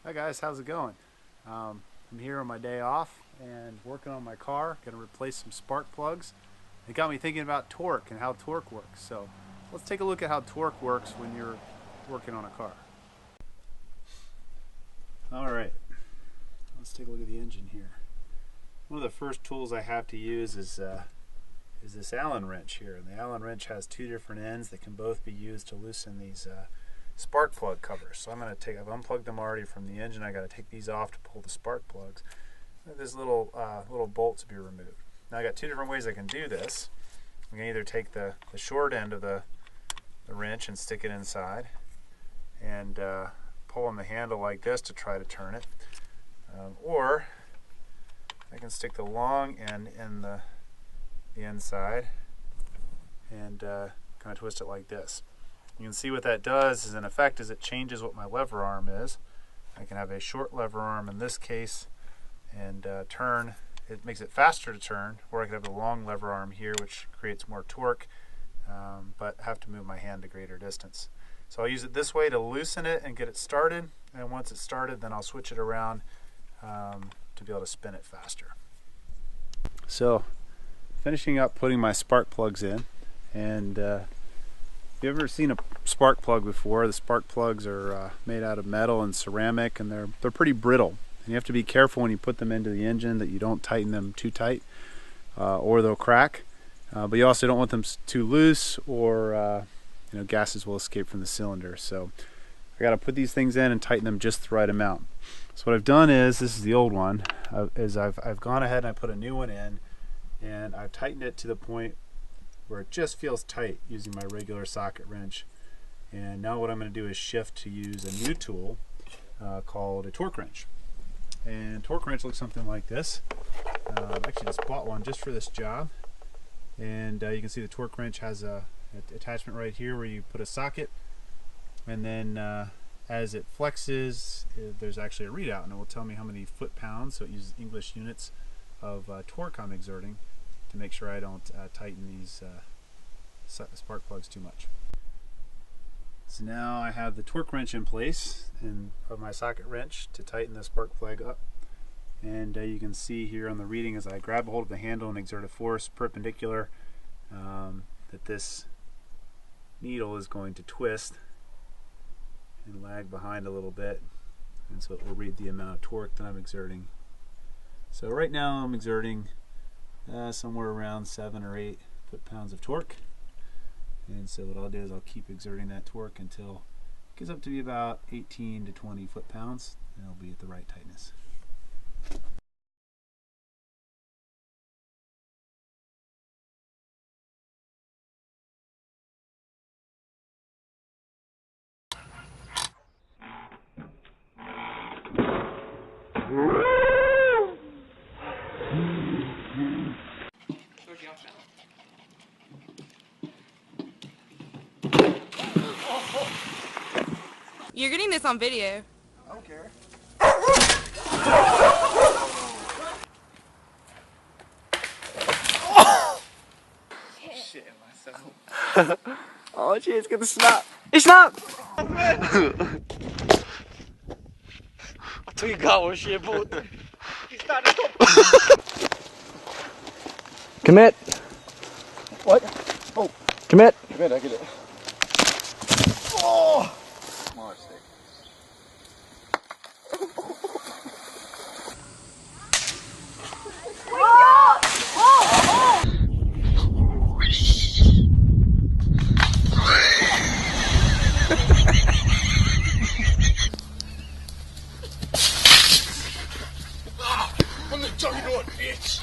Hi guys, how's it going? I'm here on my day off and working on my car. Going to replace some spark plugs. It got me thinking about torque and how torque works. So let's take a look at how torque works when you're working on a car. Alright, let's take a look at the engine here. One of the first tools I have to use is this Allen wrench here. And the Allen wrench has two different ends that can both be used to loosen these spark plug covers. So I've unplugged them already from the engine. I got to take these off to pull the spark plugs. This little bolt to be removed. Now I got two different ways I can do this. I can either take the short end of the wrench and stick it inside and pull on the handle like this to try to turn it, or I can stick the long end in the inside and kind of twist it like this. You can see what that does is, in effect, is it changes what my lever arm is. I can have a short lever arm in this case and turn. It makes it faster to turn, or I could have a long lever arm here, which creates more torque, but have to move my hand a greater distance. So I'll use it this way to loosen it and get it started, and once it's started, then I'll switch it around to be able to spin it faster. So, finishing up putting my spark plugs in, and if you've ever seen a spark plug before, the spark plugs are made out of metal and ceramic, and they're pretty brittle. And you have to be careful when you put them into the engine that you don't tighten them too tight, or they'll crack. But you also don't want them too loose, or gases will escape from the cylinder. So I got to put these things in and tighten them just the right amount. So what I've done is, this is the old one, I've gone ahead and I put a new one in, and I've tightened it to the point where it just feels tight using my regular socket wrench. And now what I'm going to do is shift to use a new tool called a torque wrench. And torque wrench looks something like this. I actually just bought one just for this job. And you can see the torque wrench has an attachment right here where you put a socket, and then as it flexes, there's actually a readout, and it will tell me how many foot-pounds, so it uses English units of torque I'm exerting to make sure I don't tighten these spark plugs too much. So now I have the torque wrench in place and of my socket wrench to tighten the spark plug up. And you can see here on the reading, as I grab a hold of the handle and exert a force perpendicular, that this needle is going to twist and lag behind a little bit, and so it will read the amount of torque that I'm exerting. So right now I'm exerting somewhere around 7 or 8 foot-pounds of torque, and so what I'll do is I'll keep exerting that torque until it gets up to be about 18 to 20 foot-pounds, and it'll be at the right tightness. You're getting this on video. I don't care. Shit myself. Oh jeez, get the snap. It's snap! I tror you got one shit, but commit. What? Oh, Commit. commit, I get it. I'm the juggernaut, bitch!